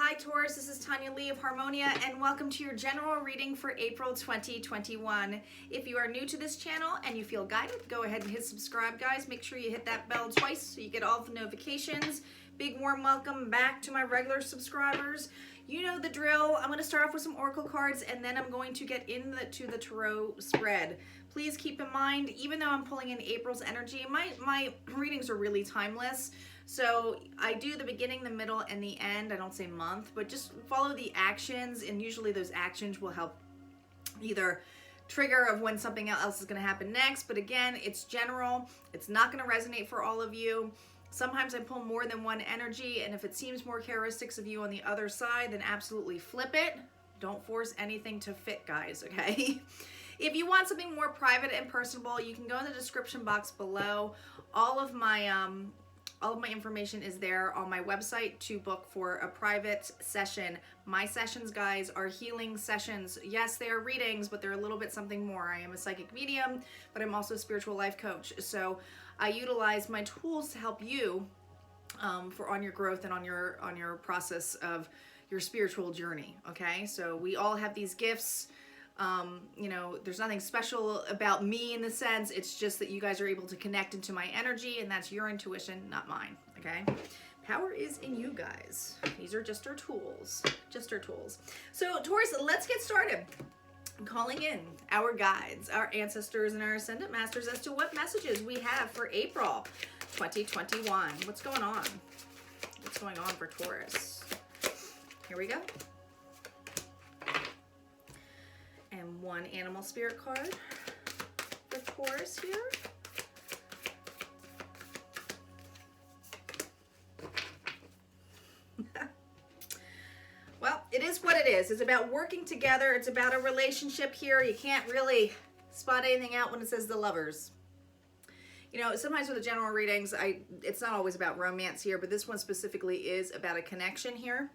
Hi Taurus, this is Tanya Lee of Harmonia and welcome to your general reading for April 2021. If you are new to this channel and you feel guided, go ahead and hit subscribe, guys. Make sure you hit that bell twice so you get all the notifications. Big warm welcome back to my regular subscribers. You know the drill. I'm going to start off with some oracle cards and then I'm going to get into the tarot spread. Please keep in mind, even though I'm pulling in April's energy, my readings are really timeless. So I do the beginning, the middle, and the end. I don't say month, but just follow the actions, and usually those actions will help either trigger of when something else is going to happen next. But again, it's general. It's not going to resonate for all of you. Sometimes I pull more than one energy, and if it seems more characteristics of you on the other side, then absolutely flip it. Don't force anything to fit, guys, okay? If you want something more private and personable, you can go in the description box below. All of my information is there on my website to book for a private session. My sessions, guys, are healing sessions. Yes, they are readings, but they're a little bit something more. I am a psychic medium, but I'm also a spiritual life coach. So I utilize my tools to help you on your growth and on your process of your spiritual journey. Okay, so we all have these gifts. You know, there's nothing special about me in the sense, it's just that you guys are able to connect into my energy, and that's your intuition, not mine, okay? Power is in you guys. These are just our tools, So Taurus, let's get started. I'm calling in our guides, our ancestors, and our ascendant masters as to what messages we have for April 2021. What's going on? What's going on for Taurus? Here we go. And one animal spirit card for Taurus here. Well, it is what it is. It's about working together. It's about a relationship here. You can't really spot anything out when it says the lovers. You know, sometimes with the general readings, it's not always about romance here, but this one specifically is about a connection here.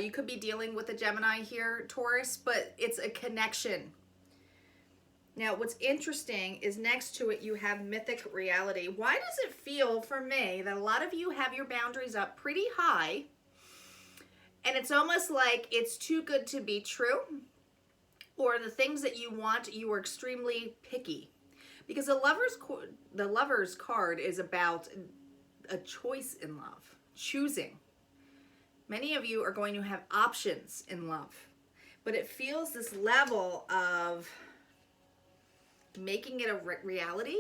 You could be dealing with a Gemini here, Taurus, but it's a connection. Now, what's interesting is next to it, you have mythic reality. Why does it feel for me that a lot of you have your boundaries up pretty high, and it's almost like it's too good to be true, or the things that you want, you are extremely picky? Because the Lover's card is about a choice in love, choosing. Many of you are going to have options in love, but it feels this level of making it a reality.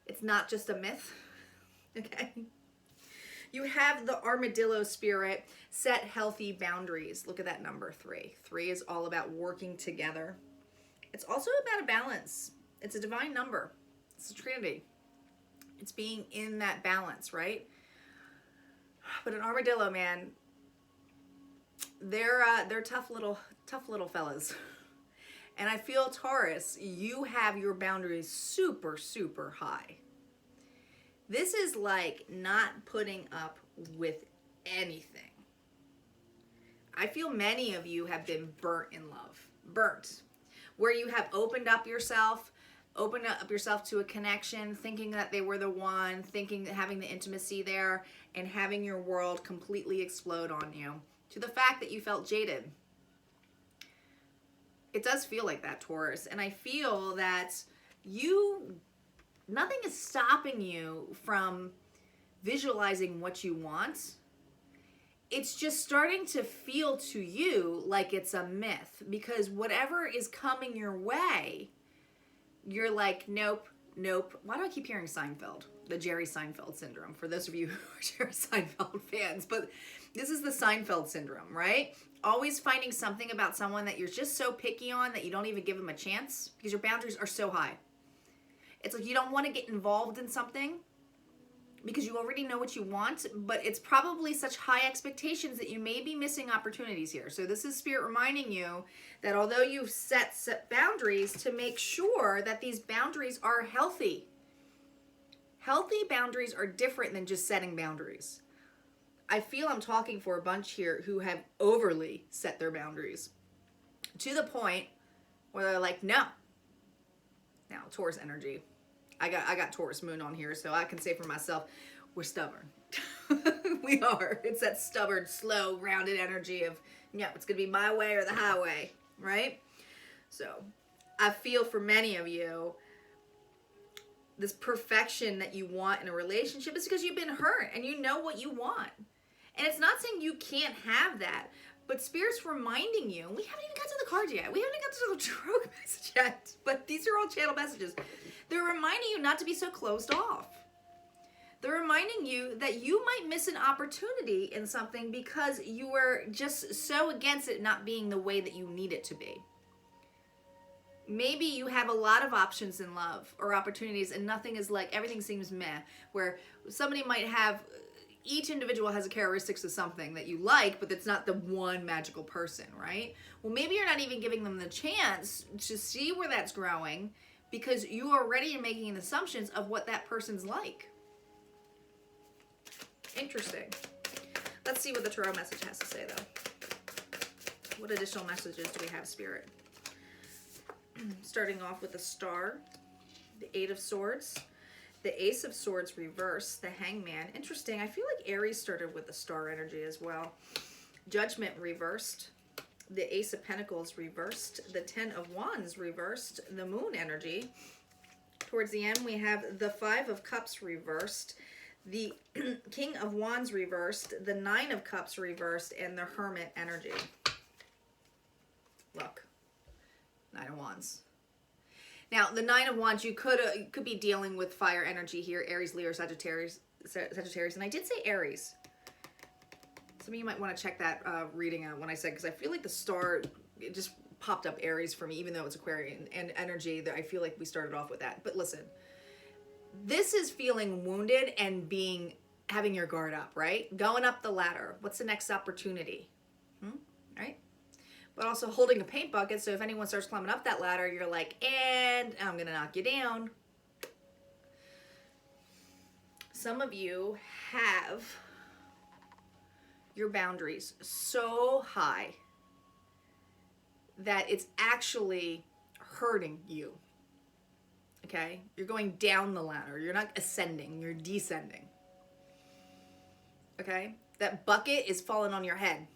It's not just a myth, okay? You have the armadillo spirit, set healthy boundaries. Look at that number 3. 3 is all about working together. It's also about a balance. It's a divine number. It's a trinity. It's being in that balance, right? But an armadillo, man, they're tough little fellas. And I feel, Taurus, you have your boundaries super, super high. This is like not putting up with anything. I feel many of you have been burnt in love. Burnt. Where you have opened up yourself to a connection, thinking that they were the one, having the intimacy there, and having your world completely explode on you, to the fact that you felt jaded. It does feel like that, Taurus. And I feel that nothing is stopping you from visualizing what you want. It's just starting to feel to you like it's a myth, because whatever is coming your way, you're like, nope, nope. Why do I keep hearing Seinfeld? The Jerry Seinfeld syndrome, for those of you who are Jerry Seinfeld fans. But this is the Seinfeld syndrome, right? Always finding something about someone that you're just so picky on that you don't even give them a chance because your boundaries are so high. It's like you don't want to get involved in something because you already know what you want, but it's probably such high expectations that you may be missing opportunities here. So this is Spirit reminding you that although you've set boundaries, to make sure that these boundaries are healthy. Healthy boundaries are different than just setting boundaries. I feel I'm talking for a bunch here who have overly set their boundaries to the point where they're like, no. Now, Taurus energy. I got Taurus moon on here, so I can say for myself, we're stubborn. We are. It's that stubborn, slow, grounded energy of, no, it's going to be my way or the highway, right? So I feel for many of you, this perfection that you want in a relationship is because you've been hurt and you know what you want. And it's not saying you can't have that, but Spirit's reminding you, we haven't even got to the cards yet. We haven't even got to the tarot message yet, but these are all channel messages. They're reminding you not to be so closed off. They're reminding you that you might miss an opportunity in something because you were just so against it not being the way that you need it to be. Maybe you have a lot of options in love or opportunities and nothing is like, everything seems meh, where somebody might have, each individual has a characteristics of something that you like, but it's not the one magical person, right? Well, maybe you're not even giving them the chance to see where that's growing because you already are making assumptions of what that person's like. Interesting. Let's see what the tarot message has to say, though. What additional messages do we have, Spirit? Starting off with the Star, the Eight of Swords, the Ace of Swords reversed, the Hangman. Interesting. I feel like Aries started with the Star energy as well. Judgment reversed, the Ace of Pentacles reversed, the Ten of Wands reversed, the Moon energy. Towards the end, we have the Five of Cups reversed, the King of Wands reversed, the Nine of Cups reversed, and the Hermit energy. Look. Nine of Wands. Now, the Nine of Wands, you could be dealing with fire energy here, Aries, Leo, Sagittarius, and I did say Aries. Some of you might want to check that reading out when I said, because I feel like the Star, it just popped up Aries for me, even though it's Aquarian and energy, that I feel like we started off with that. But listen, this is feeling wounded and having your guard up, right? Going up the ladder. What's the next opportunity? Right? But also holding a paint bucket, so if anyone starts climbing up that ladder, you're like, and I'm going to knock you down. Some of you have your boundaries so high that it's actually hurting you. Okay? You're going down the ladder. You're not ascending. You're descending. Okay? That bucket is falling on your head.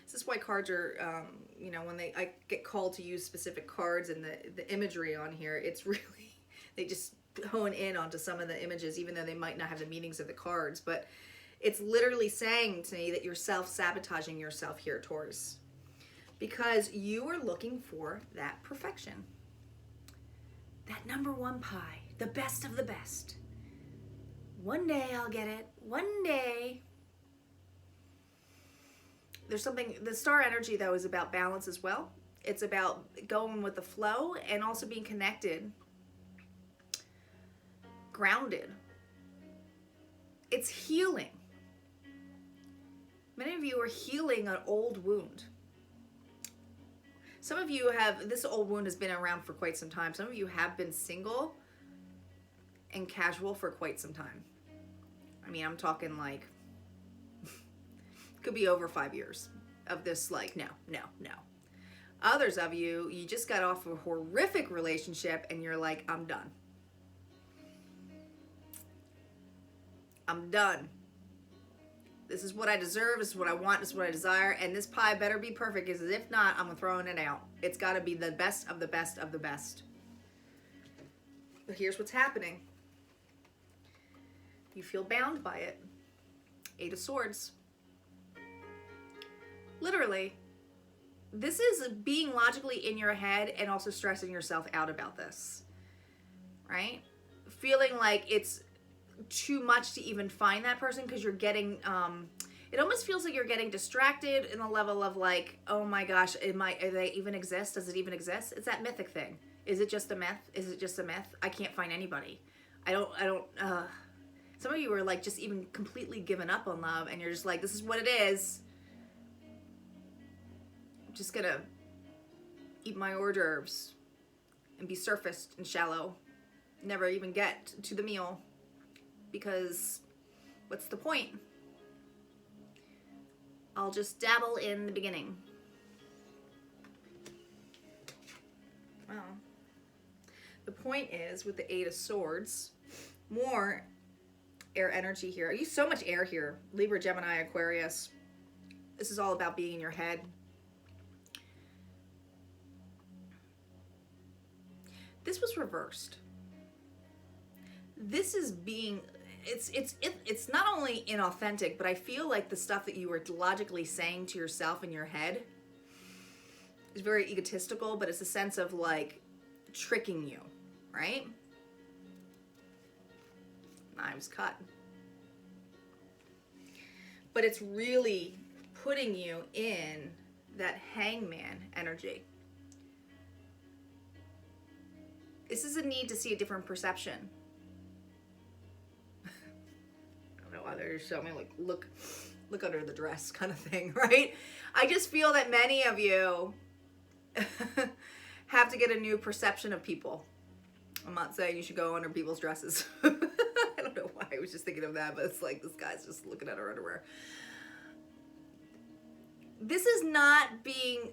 This is why cards are, you know, when I get called to use specific cards and the imagery on here, it's really, they just hone in onto some of the images, even though they might not have the meanings of the cards. But it's literally saying to me that you're self-sabotaging yourself here, Taurus, because you are looking for that perfection. That number one pie, the best of the best. One day I'll get it. One day. There's something, the Star energy though is about balance as well. It's about going with the flow and also being connected, grounded. It's healing. Many of you are healing an old wound. Some of you have, this old wound has been around for quite some time. Some of you have been single and casual for quite some time. I mean, I'm talking like, could be over 5 years of this, like, no. Others of you, you just got off a horrific relationship and you're like, I'm done. I'm done. This is what I deserve, this is what I want, this is what I desire, and this pie better be perfect, because if not, I'm throwing it out. It's got to be the best of the best of the best. But here's what's happening. You feel bound by it. Eight of Swords. Literally, this is being logically in your head and also stressing yourself out about this, right? Feeling like it's too much to even find that person because you're getting, it almost feels like you're getting distracted in the level of like, oh my gosh, do they even exist? Does it even exist? It's that mythic thing. Is it just a myth? Is it just a myth? I can't find anybody. Some of you are like just even completely given up on love and you're just like, this is what it is. Just gonna eat my hors d'oeuvres and be surfaced and shallow, never even get to the meal, because what's the point? I'll just dabble in the beginning. Well, the point is with the Eight of Swords, more air energy here. I use so much air here. Libra, Gemini, Aquarius. This is all about being in your head. This was reversed. This is being, it's not only inauthentic, but I feel like the stuff that you were logically saying to yourself in your head is very egotistical, but it's a sense of like tricking you, right? Knives cut. But it's really putting you in that hangman energy. This is a need to see a different perception. I don't know why they're showing me like look under the dress kind of thing, right? I just feel that many of you have to get a new perception of people. I'm not saying you should go under people's dresses. I don't know why I was just thinking of that, but it's like this guy's just looking at her underwear. This is not being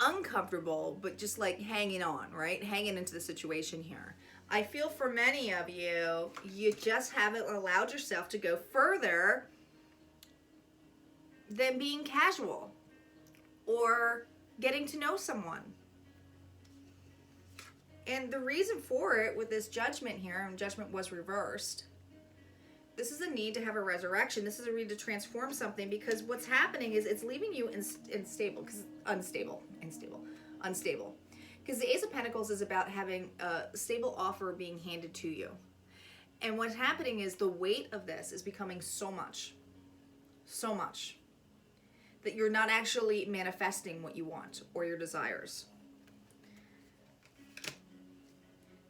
uncomfortable, but just like hanging on, right? Hanging into the situation here. I feel for many of you, you just haven't allowed yourself to go further than being casual or getting to know someone. And the reason for it with this judgment here, and judgment was reversed, this is a need to have a resurrection. This is a need to transform something, because what's happening is it's leaving you unstable. Because the Ace of Pentacles is about having a stable offer being handed to you. And what's happening is the weight of this is becoming so much, that you're not actually manifesting what you want or your desires.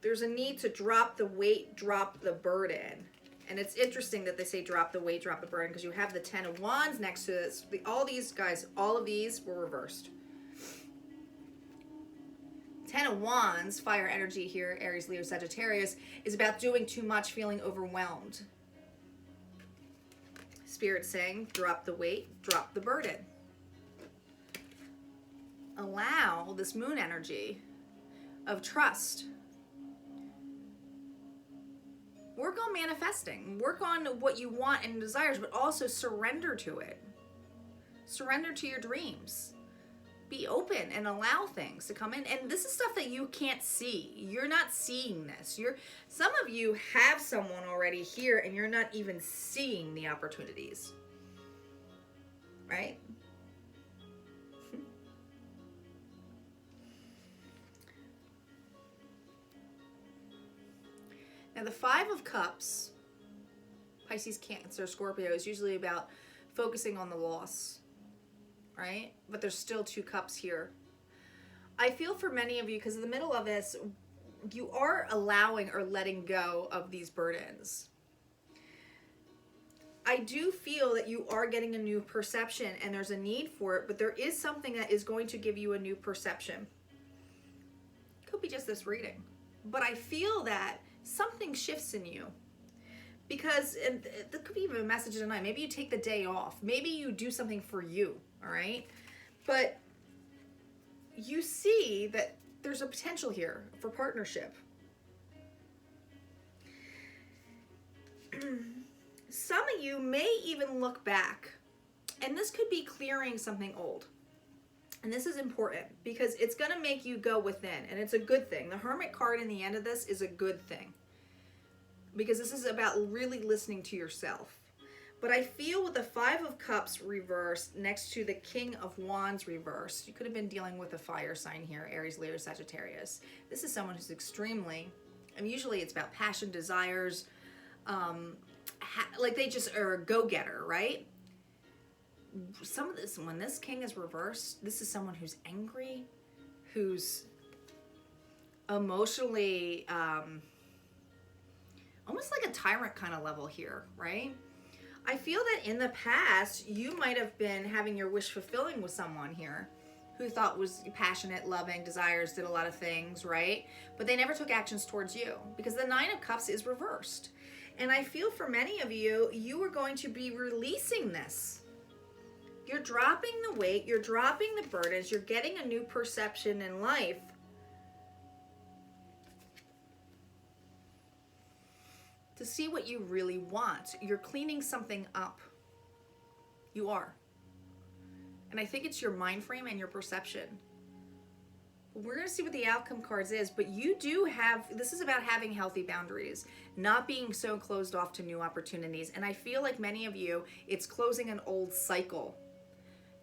There's a need to drop the weight, drop the burden. And it's interesting that they say drop the weight, drop the burden, because you have the 10 of Wands next to this. All these guys, all of these were reversed. 10 of Wands, fire energy here, Aries, Leo, Sagittarius, is about doing too much, feeling overwhelmed. Spirit saying, drop the weight, drop the burden. Allow this moon energy of trust. Work on manifesting. Work on what you want and desires, but also surrender to it. Surrender to your dreams. Be open and allow things to come in. And this is stuff that you can't see. You're not seeing this. Some of you have someone already here and you're not even seeing the opportunities. Right? Now the 5 of Cups, Pisces, Cancer, Scorpio, is usually about focusing on the loss, right? But there's still 2 cups here. I feel for many of you, because in the middle of this, you are allowing or letting go of these burdens. I do feel that you are getting a new perception and there's a need for it, but there is something that is going to give you a new perception. Could be just this reading. But I feel that something shifts in you, because and there could be even a message tonight. Maybe you take the day off. Maybe you do something for you, all right? But you see that there's a potential here for partnership. Some of you may even look back, and this could be clearing something old. And this is important because it's going to make you go within, and it's a good thing. The Hermit card in the end of this is a good thing, because this is about really listening to yourself. But I feel with the 5 of Cups reversed next to the King of Wands reversed, you could have been dealing with a fire sign here, Aries, Leo, Sagittarius. This is someone who's extremely, and usually it's about passion, desires, like they just are a go-getter, right? Some of this, when this king is reversed, this is someone who's angry, who's emotionally almost like a tyrant kind of level here, right? I feel that in the past you might have been having your wish fulfilling with someone here who thought was passionate, loving, desires, did a lot of things, right? But they never took actions towards you, because the 9 of Cups is reversed. And I feel for many of you, you are going to be releasing this. You're dropping the weight, you're dropping the burdens, you're getting a new perception in life. to see what you really want. You're cleaning something up. You are. And I think it's your mind frame and your perception. We're going to see what the outcome cards is, but you do have, this is about having healthy boundaries, not being so closed off to new opportunities. And I feel like many of you, it's closing an old cycle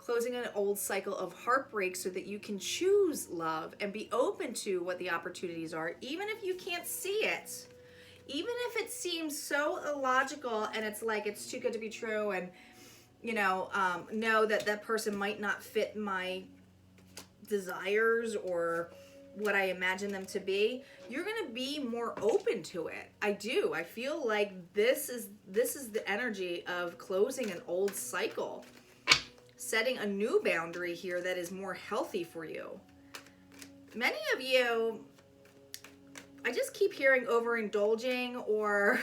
of heartbreak so that you can choose love and be open to what the opportunities are, even if you can't see it, even if it seems so illogical and it's like it's too good to be true, and know that that person might not fit my desires or what I imagine them to be. You're going to be more open to it. I feel like this is the energy of closing an old cycle, setting a new boundary here that is more healthy for you. Many of you, I just keep hearing overindulging, or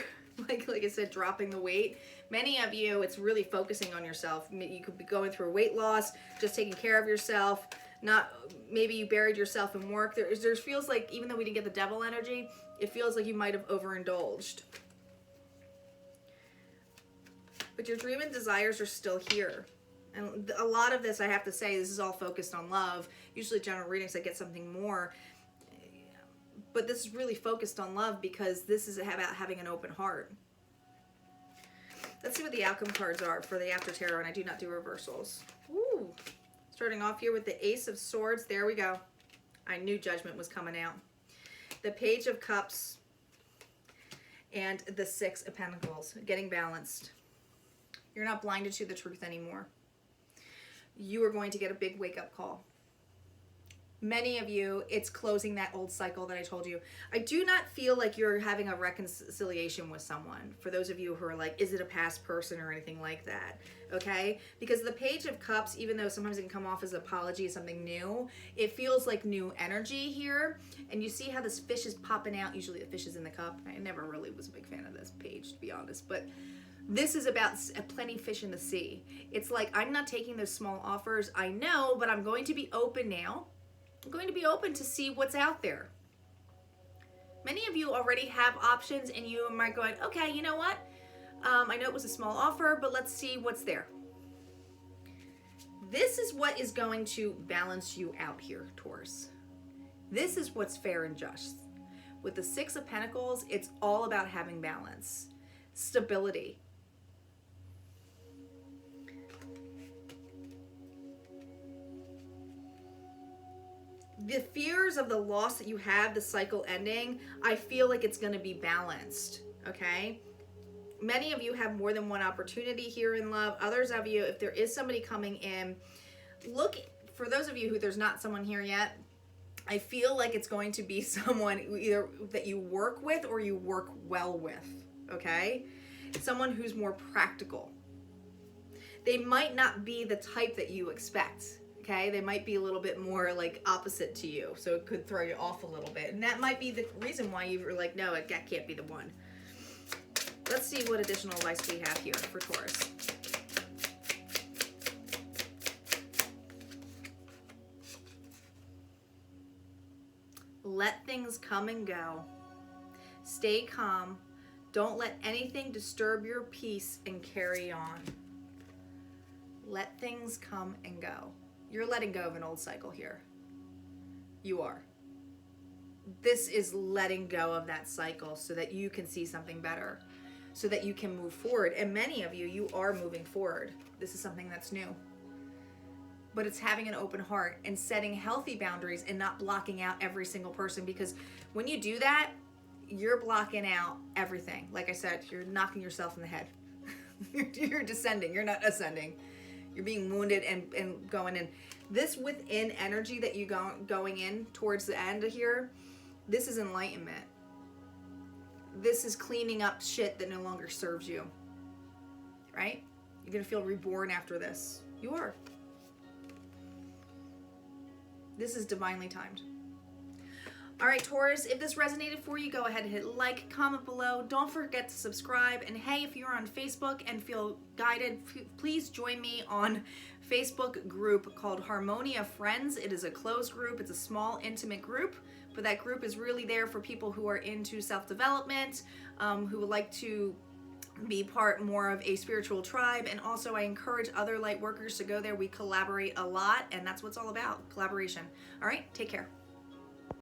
like I said, dropping the weight. Many of you, it's really focusing on yourself. You could be going through weight loss, just taking care of yourself. Maybe you buried yourself in work. There feels like, even though we didn't get the devil energy, it feels like you might have overindulged. But your dream and desires are still here. And a lot of this, I have to say, this is all focused on love. Usually general readings, I get something more. But this is really focused on love because this is about having an open heart. Let's see what the outcome cards are for the After Tarot, and I do not do reversals. Ooh. Starting off here with the Ace of Swords. There we go. I knew Judgment was coming out. The Page of Cups and the Six of Pentacles. Getting balanced. You're not blinded to the truth anymore. You are going to get a big wake-up call. Many of you, it's closing that old cycle that I told you. I do not feel like you're having a reconciliation with someone. For those of you who are like, is it a past person or anything like that? Okay? Because the Page of Cups, even though sometimes it can come off as an apology, something new, it feels like new energy here. And you see how this fish is popping out. Usually the fish is in the cup. I never really was a big fan of this page, to be honest. But this is about plenty fish in the sea. It's like, I'm not taking those small offers. I know, but I'm going to be open now. I'm going to be open to see what's out there. Many of you already have options, and you might go, okay, you know what? I know it was a small offer, but let's see what's there. This is what is going to balance you out here, Taurus. This is what's fair and just. With the Six of Pentacles, it's all about having balance, stability. The fears of the loss that you have, the cycle ending, I feel like it's going to be balanced, okay? Many of you have more than one opportunity here in love. Others of you, if there is somebody coming in, look, for those of you who there's not someone here yet, I feel like it's going to be someone either that you work with or you work well with, okay? Someone who's more practical. They might not be the type that you expect. Okay, they might be a little bit more like opposite to you, so it could throw you off a little bit. And that might be the reason why you were like, no, that can't be the one. Let's see what additional advice we have here for Taurus. Let things come and go. Stay calm. Don't let anything disturb your peace and carry on. Let things come and go. You're letting go of an old cycle here. You are. This is letting go of that cycle so that you can see something better, so that you can move forward. And many of you, you are moving forward. This is something that's new. But it's having an open heart and setting healthy boundaries and not blocking out every single person, because when you do that, you're blocking out everything. Like I said, you're knocking yourself in the head. You're descending. You're not ascending. You're being wounded and going in. This within energy that you going in towards the end of here, this is enlightenment. This is cleaning up shit that no longer serves you. Right? You're going to feel reborn after this. You are. This is divinely timed. All right, Taurus, if this resonated for you, go ahead and hit like, comment below. Don't forget to subscribe. And hey, if you're on Facebook and feel guided, please join me on Facebook group called Harmonia Friends. It is a closed group. It's a small, intimate group but that group is really there for people who are into self-development, who would like to be part more of a spiritual tribe. And also I encourage other light workers to go there. We collaborate a lot, and that's what it's all about, collaboration. All right, take care.